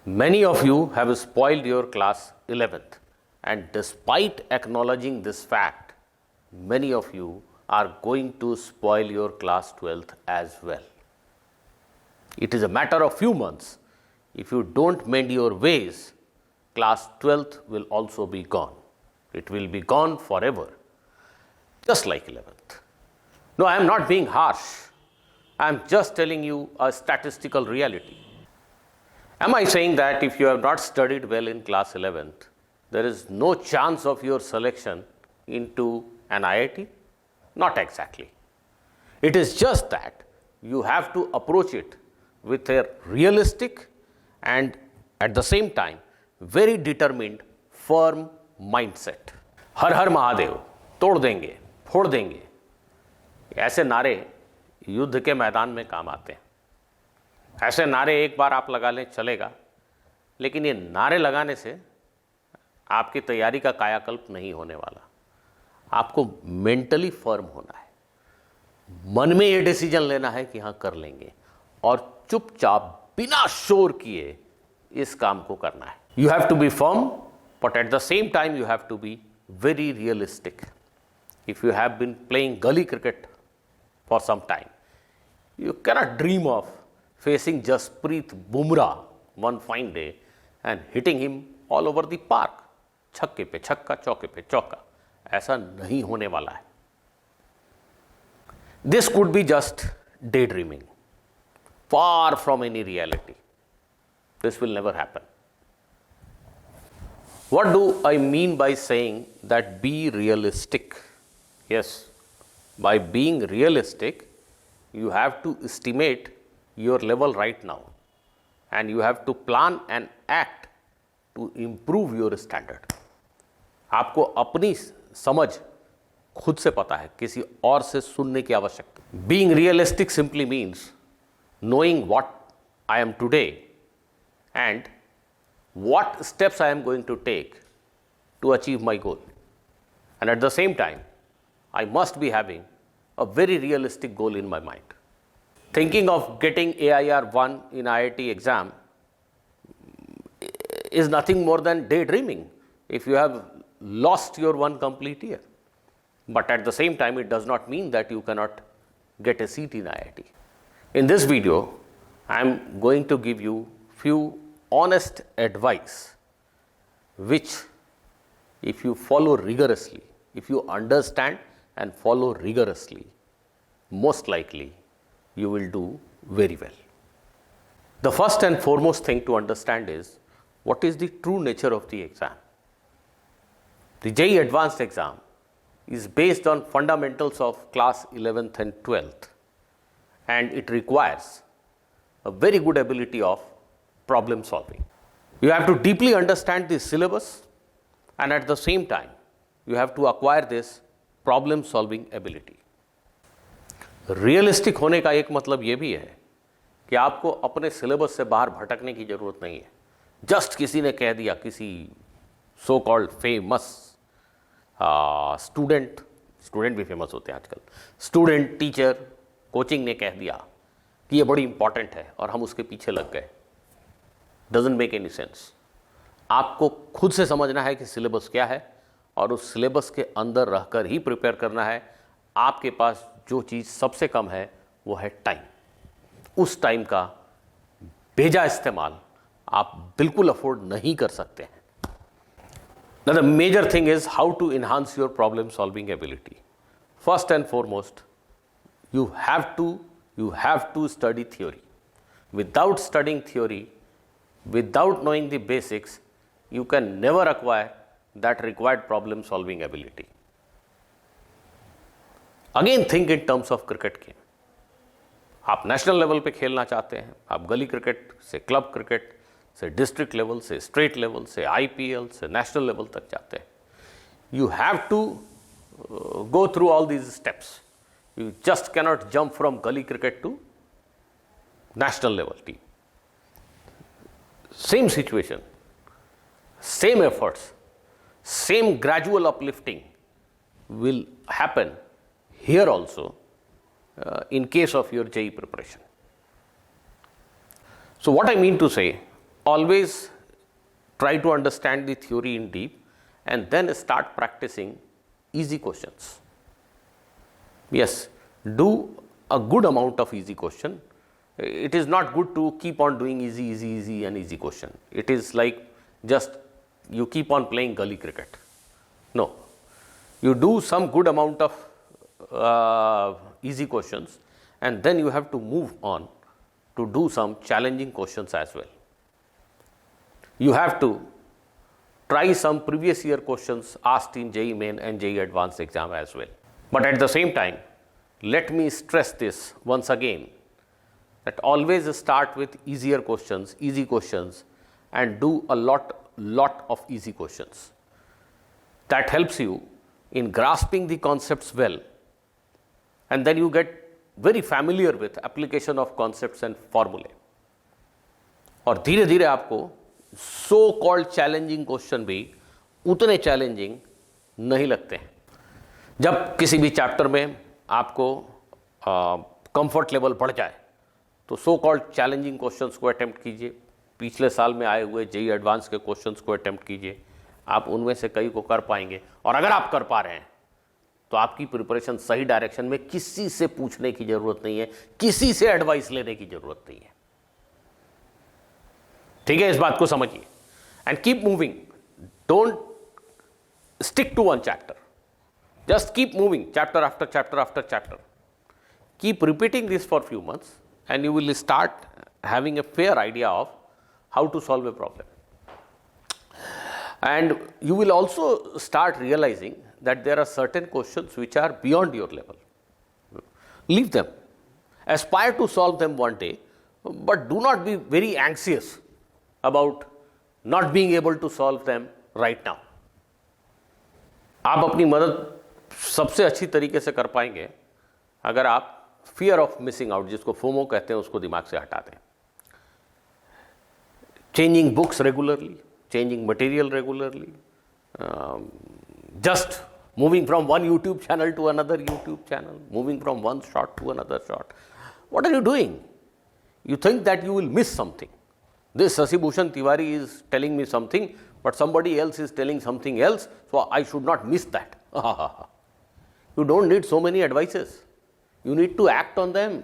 Many of you have spoiled your class 11th, and despite acknowledging this fact, many of you are going to spoil your class 12th as well. It is a matter of few months. If you don't mend your ways, class 12th will also be gone. It will be gone forever, just like 11th. No, I am not being harsh. I am just telling you a statistical reality. Am I saying that if you have not studied well in class 11th, there is no chance of your selection into an IIT? Not exactly. It is just that you have to approach it with a realistic and at the same time very determined, firm mindset. हर हर महादेव, तोड़ देंगे, फोड़ देंगे, ऐसे नारे युद्ध के मैदान में काम आते हैं. ऐसे नारे एक बार आप लगा लें चलेगा, लेकिन ये नारे लगाने से आपकी तैयारी का कायाकल्प नहीं होने वाला. आपको मेंटली फर्म होना है, मन में ये डिसीजन लेना है कि हाँ कर लेंगे, और चुपचाप बिना शोर किए इस काम को करना है. You have to be firm, but at the same time you have to be very realistic. If you have been playing गली cricket for some time, you cannot dream of facing Jasprit Bumrah one fine day and hitting him all over the park. छक्के पे छक्का, चौके पे चौका, ऐसा नहीं होने वाला है. This could be just daydreaming, far from any reality. This will never happen. What do I mean by saying that be realistic? Yes, by being realistic, you have to estimate your level right now, and you have to plan and act to improve your standard. आपको अपनी समझ खुद से पता है, किसी और से सुनने की आवश्यकता. Being realistic simply means knowing what I am today and what steps I am going to take to achieve my goal. And at the same time, I must be having a very realistic goal in my mind. Thinking of getting AIR 1 in IIT exam is nothing more than daydreaming if you have lost your one complete year. But at the same time, it does not mean that you cannot get a seat in IIT. In this video, I am going to give you few honest advice which, if you follow rigorously, if you understand and follow rigorously, most likely you will do very well. The first and foremost thing to understand is what is the true nature of the exam. The JEE Advanced exam is based on fundamentals of class 11th and 12th, and it requires a very good ability of problem solving. You have to deeply understand the syllabus, and at the same time you have to acquire this problem solving ability. Realistic होने का एक मतलब यह भी है कि आपको अपने सिलेबस से बाहर भटकने की जरूरत नहीं है. जस्ट किसी ने कह दिया, किसी सो कॉल्ड फेमस स्टूडेंट भी फेमस होते हैं आजकल, स्टूडेंट, टीचर, कोचिंग ने कह दिया कि ये बड़ी इंपॉर्टेंट है और हम उसके पीछे लग गए. Doesn't make any sense. आपको खुद से समझना है कि सिलेबस क्या है, और उस सिलेबस के अंदर रहकर ही प्रिपेयर करना है. आपके पास जो चीज़ सबसे कम है वो है टाइम. उस टाइम का बेजा इस्तेमाल आप बिल्कुल अफोर्ड नहीं कर सकते हैं. Now the major thing is how to enhance your problem solving ability. First and foremost, you have to study theory. Without studying theory, without knowing the basics, you can never acquire that required problem solving ability. Again, think in terms of cricket game. आप national level पे खेलना चाहते हैं, आप गली cricket से club cricket से district level से स्टेट लेवल से IPL से नेशनल लेवल तक जाते हैं. You have to go through all these steps. You just cannot jump from गली cricket to national level team. Same situation, same efforts, same gradual uplifting will happen here also in case of your JEE preparation. So what I mean to say, always try to understand the theory in deep and then start practicing easy questions. Yes, do a good amount of easy question. It is not good to keep on doing easy and easy question. It is like just you keep on playing gully cricket. No, you do some good amount of easy questions and then you have to move on to do some challenging questions as well. You have to try some previous year questions asked in JEE Main and JEE Advanced exam as well. But at the same time, let me stress this once again, that always start with easy questions and do a lot of easy questions. That helps you in grasping the concepts well, and then you get very familiar with application of concepts and formulae. और धीरे धीरे आपको so called challenging question भी उतने challenging नहीं लगते हैं. जब किसी भी चैप्टर में आपको कंफर्ट लेवल बढ़ जाए तो सो कॉल्ड चैलेंजिंग क्वेश्चंस को अटेम्प्ट कीजिए. पिछले साल में आए हुए JEE एडवांस के क्वेश्चंस को अटेम्प्ट कीजिए. आप उनमें से कई को कर पाएंगे, और अगर आप कर पा रहे हैं तो आपकी प्रिपरेशन सही डायरेक्शन में, किसी से पूछने की जरूरत नहीं है, किसी से एडवाइस लेने की जरूरत नहीं है. ठीक है, इस बात को समझिए. And keep moving, don't stick to one chapter, just keep moving chapter after chapter after chapter. Keep repeating this for few months and you will start having a fair idea of how to solve a problem. And you will also start realizing that there are certain questions which are beyond your level. Leave them. Aspire to solve them one day, but do not be very anxious about not being able to solve them right now. आप अपनी मदद सबसे अच्छी तरीके से कर पाएंगे अगर आप फियर ऑफ मिसिंग आउट, जिसको फोमो कहते हैं, उसको दिमाग से हटा दें. Changing books regularly, changing material regularly, just moving from one YouTube channel to another YouTube channel, moving from one shot to another shot. What are you doing? You think that you will miss something. This Shashi Bhushan Tiwari is telling me something, but somebody else is telling something else, so I should not miss that. You don't need so many advices. You need to act on them.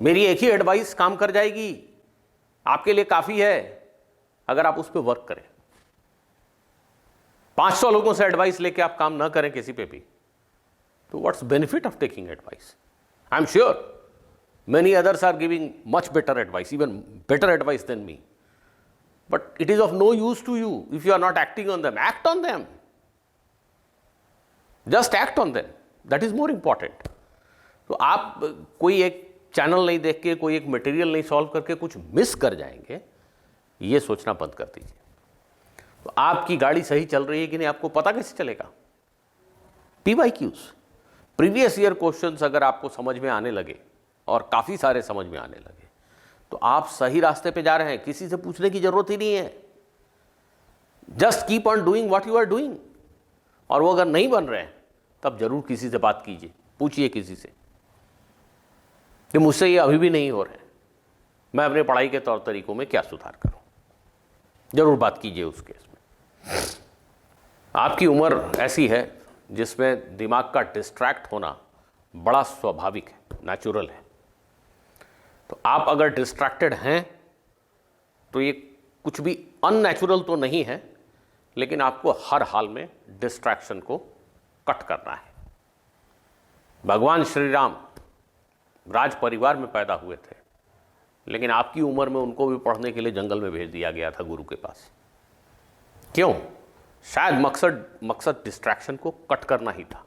मेरी एक ही advice काम कर जाएगी, आपके लिए काफी है अगर आप उस पर वर्क करें. 500 लोगों से एडवाइस लेके आप काम ना करें किसी पे भी, तो what's benefit of taking advice? I am sure many others are giving much better advice, even better advice than me, but it is of no use to you if you are not acting on them. Act on them, just act on them, that is more important. तो आप कोई एक channel नहीं देख के, कोई एक material नहीं सॉल्व करके कुछ मिस कर जाएंगे, ये सोचना बंद कर दीजिए. तो आपकी गाड़ी सही चल रही है कि नहीं आपको पता कैसे चलेगा? PYQs, प्रीवियस ईयर क्वेश्चंस अगर आपको समझ में आने लगे, और काफी सारे समझ में आने लगे, तो आप सही रास्ते पे जा रहे हैं, किसी से पूछने की जरूरत ही नहीं है. Just keep on doing what you are doing. और वो अगर नहीं बन रहे हैं तब जरूर किसी से बात कीजिए, पूछिए किसी से कि मुझसे ये अभी भी नहीं हो रहे हैं, मैं अपने पढ़ाई के तौर तरीकों में क्या सुधार करूं. जरूर बात कीजिए उस केस में. आपकी उम्र ऐसी है जिसमें दिमाग का डिस्ट्रैक्ट होना बड़ा स्वाभाविक है, नेचुरल है. तो आप अगर डिस्ट्रैक्टेड हैं तो ये कुछ भी अननेचुरल तो नहीं है, लेकिन आपको हर हाल में डिस्ट्रैक्शन को कट करना है. भगवान श्री राम राज परिवार में पैदा हुए थे, लेकिन आपकी उम्र में उनको भी पढ़ने के लिए जंगल में भेज दिया गया था गुरु के पास. क्यों? शायद मकसद डिस्ट्रैक्शन को कट करना ही था.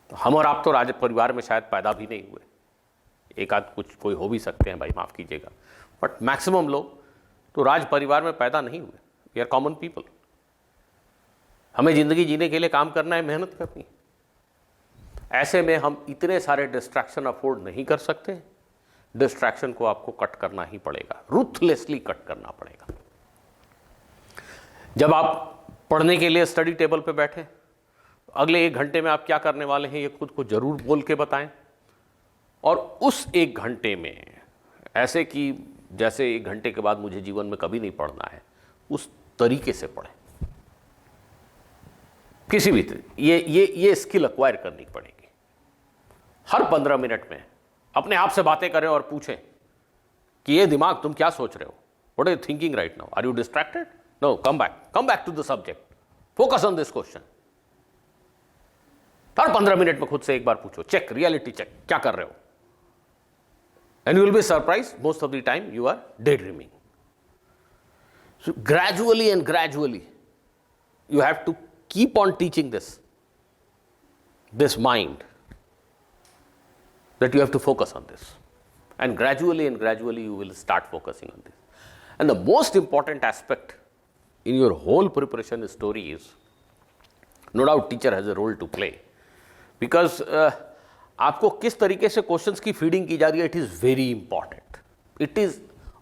तो हम और आप तो राज परिवार में शायद पैदा भी नहीं हुए, एक आध कुछ कोई हो भी सकते हैं, भाई माफ कीजिएगा, बट मैक्सिमम लोग तो राज परिवार में पैदा नहीं हुए. We are common people. हमें जिंदगी जीने के लिए काम करना है, मेहनत करनी है. ऐसे में हम इतने सारे डिस्ट्रैक्शन अफोर्ड नहीं कर सकते. डिस्ट्रैक्शन को आपको कट करना ही पड़ेगा, रूथलेसली कट करना पड़ेगा. जब आप पढ़ने के लिए स्टडी टेबल पे बैठे, अगले 1 घंटे में आप क्या करने वाले हैं ये खुद को जरूर बोल के बताएं. और उस 1 घंटे में ऐसे कि जैसे 1 घंटे के बाद मुझे जीवन में कभी नहीं पढ़ना है, उस तरीके से पढ़ें। किसी भी ये स्किल एक्वायर करनी पड़ेगी। हर 15 मिनट में अपने आप से बातें करें और पूछें कि ये दिमाग तुम क्या सोच रहे हो, what are you thinking right now, are you distracted, no, come back to the subject, focus on this question. हर 15 मिनट में खुद से एक बार पूछो, चेक, रियलिटी चेक, क्या कर रहे हो, and you will be surprised most of the time you are daydreaming. So gradually and gradually you have to keep on teaching this mind that you have to focus on this, and gradually you will start focusing on this. And the most important aspect in your whole preparation story is, no doubt teacher has a role to play, because आपको किस तरीके से questions की feeding की जा रही है, it is very important, it is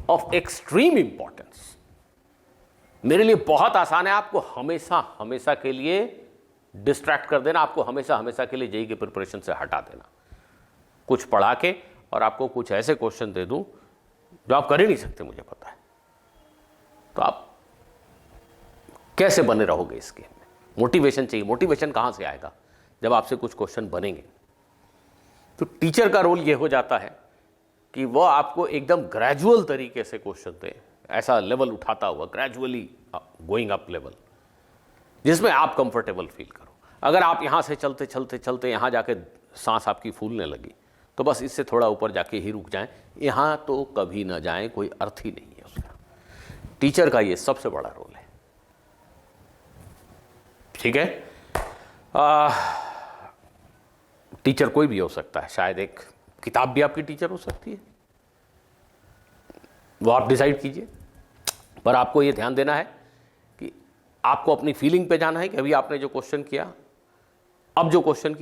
of extreme importance. मेरे लिए बहुत आसान है आपको हमेशा के लिए डिस्ट्रैक्ट कर देना, आपको हमेशा के लिए जेईई के प्रिपरेशन से हटा देना, कुछ पढ़ा के और आपको कुछ ऐसे क्वेश्चन दे दूं जो आप कर ही नहीं सकते, मुझे पता है। तो आप कैसे बने रहोगे इस गेम में? मोटिवेशन चाहिए। मोटिवेशन कहां से आएगा? जब आपसे कुछ क्वेश्चन बनेंगे। तो टीचर का रोल यह हो जाता है कि वह आपको एकदम ग्रेजुअल तरीके से क्वेश्चन दे, ऐसा लेवल उठाता हुआ, ग्रेजुअली गोइंग अप लेवल, जिसमें आप कंफर्टेबल फील करो। अगर आप यहां से चलते यहां जाके सांस आपकी फूलने लगी, तो बस इससे थोड़ा ऊपर जाके ही रुक जाएं, यहां तो कभी ना जाएं, कोई अर्थ ही नहीं है उसका। टीचर का ये सबसे बड़ा रोल है, ठीक है। टीचर कोई भी हो सकता है, शायद एक किताब भी आपकी टीचर हो सकती है, वो आप डिसाइड कीजिए। पर आपको ये ध्यान देना है कि आपको अपनी फीलिंग पे जाना है कि अभी आपने जो क्वेश्चन किया, अब जो क्वेश्चन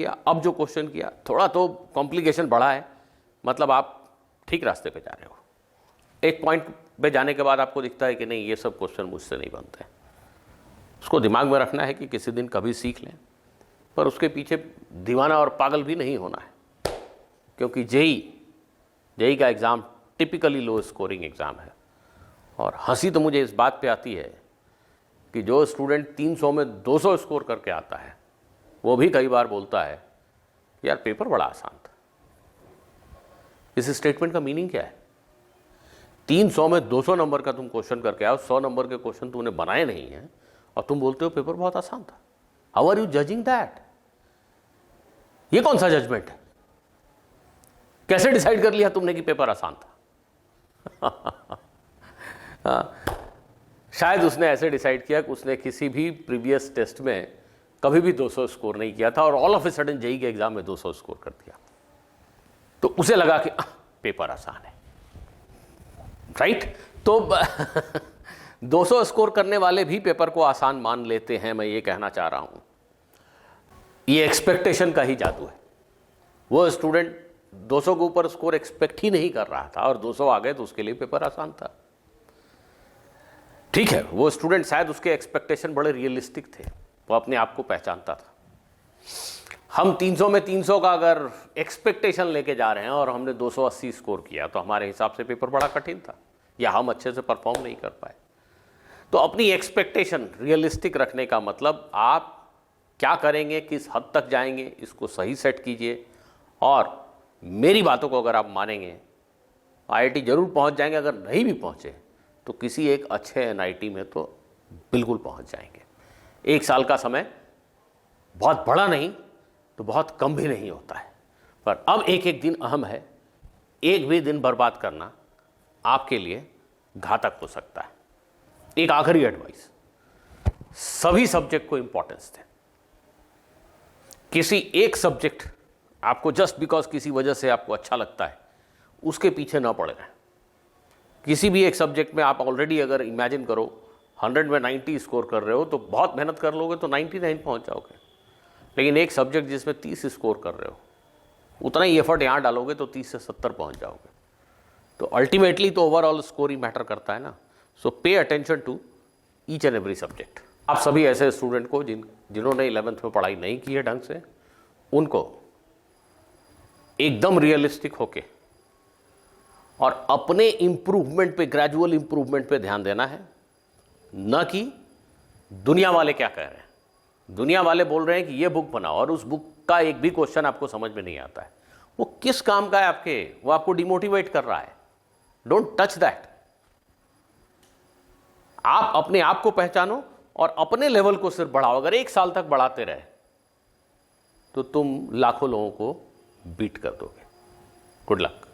किया, थोड़ा तो कॉम्प्लिकेशन बढ़ा है, मतलब आप ठीक रास्ते पे जा रहे हो। एक पॉइंट पे जाने के बाद आपको दिखता है कि नहीं, ये सब क्वेश्चन मुझसे नहीं बनते, उसको दिमाग में रखना है कि किसी दिन कभी सीख लें, पर उसके पीछे दीवाना और पागल भी नहीं होना है, क्योंकि जेईई का exam typically low scoring exam है। और हंसी तो मुझे इस बात पे आती है कि जो स्टूडेंट 300 में 200 स्कोर करके आता है, वो भी कई बार बोलता है यार पेपर बड़ा आसान था। इस स्टेटमेंट का मीनिंग क्या है? 300 में 200 नंबर का तुम क्वेश्चन करके आओ, 100 नंबर के क्वेश्चन तुमने बनाए नहीं हैं, और तुम बोलते हो पेपर बहुत आसान था। How are you judging that? ये कौन सा जजमेंट है? कैसे डिसाइड कर लिया तुमने कि पेपर आसान था? शायद उसने ऐसे डिसाइड किया कि उसने किसी भी प्रीवियस टेस्ट में कभी भी 200 स्कोर नहीं किया था, और all of a sudden JEE के एग्जाम में 200 स्कोर कर दिया, तो उसे लगा कि पेपर आसान है, राइट? तो 200 स्कोर करने वाले भी पेपर को आसान मान लेते हैं। मैं ये कहना चाह रहा हूं, ये एक्सपेक्टेशन का ही जादू है। वो स्टूडेंट 200 के ऊपर स्कोर एक्सपेक्ट ही नहीं कर रहा था, और 200 आ गए तो उसके लिए पेपर आसान था। ठीक है, वो स्टूडेंट शायद उसके एक्सपेक्टेशन बड़े रियलिस्टिक थे, वो अपने आप को पहचानता था। हम 300 में 300 का अगर एक्सपेक्टेशन लेके जा रहे हैं और हमने 280 स्कोर किया, तो हमारे हिसाब से पेपर बड़ा कठिन था, या हम अच्छे से परफॉर्म नहीं कर पाए। तो अपनी एक्सपेक्टेशन रियलिस्टिक रखने का मतलब आप क्या करेंगे, किस हद तक जाएंगे, इसको सही सेट कीजिए। और मेरी बातों को अगर आप मानेंगे, आईआईटी जरूर पहुंच जाएंगे। अगर नहीं भी पहुंचे तो किसी एक अच्छे एनआईटी में तो बिल्कुल पहुंच जाएंगे। 1 साल का समय बहुत बड़ा नहीं तो बहुत कम भी नहीं होता है, पर अब एक एक दिन अहम है। एक भी दिन बर्बाद करना आपके लिए घातक हो सकता है। एक आखिरी एडवाइस, सभी सब्जेक्ट को इंपॉर्टेंस दें। किसी एक सब्जेक्ट आपको जस्ट बिकॉज किसी वजह से आपको अच्छा लगता है, उसके पीछे ना पड़े रहें। किसी भी एक सब्जेक्ट में आप ऑलरेडी अगर इमेजिन करो 100 में 90 स्कोर कर रहे हो, तो बहुत मेहनत कर लोगे तो 99 पहुंच जाओगे। लेकिन एक सब्जेक्ट जिसमें 30 स्कोर कर रहे हो, उतना ही एफर्ट यहाँ डालोगे तो 30 से 70 पहुंच जाओगे। तो अल्टीमेटली तो ओवरऑल स्कोर ही मैटर करता है ना। So pay attention to each and every subject. आप सभी ऐसे स्टूडेंट को जिन्होंने 11th में पढ़ाई नहीं की है ढंग से, उनको एकदम रियलिस्टिक होके और अपने इंप्रूवमेंट पे, ग्रेजुअल इंप्रूवमेंट पे ध्यान देना है, न कि दुनिया वाले क्या कह रहे हैं। दुनिया वाले बोल रहे हैं कि ये बुक बनाओ और उस बुक का एक भी क्वेश्चन आपको समझ में नहीं आता है, वो किस काम का है आपके, वो आपको डिमोटिवेट कर रहा है। Don't touch that. आप अपने आप को पहचानो और अपने लेवल को सिर्फ बढ़ाओ। अगर 1 साल तक बढ़ाते रहे तो तुम लाखों लोगों को बीट कर दोगे। Good luck.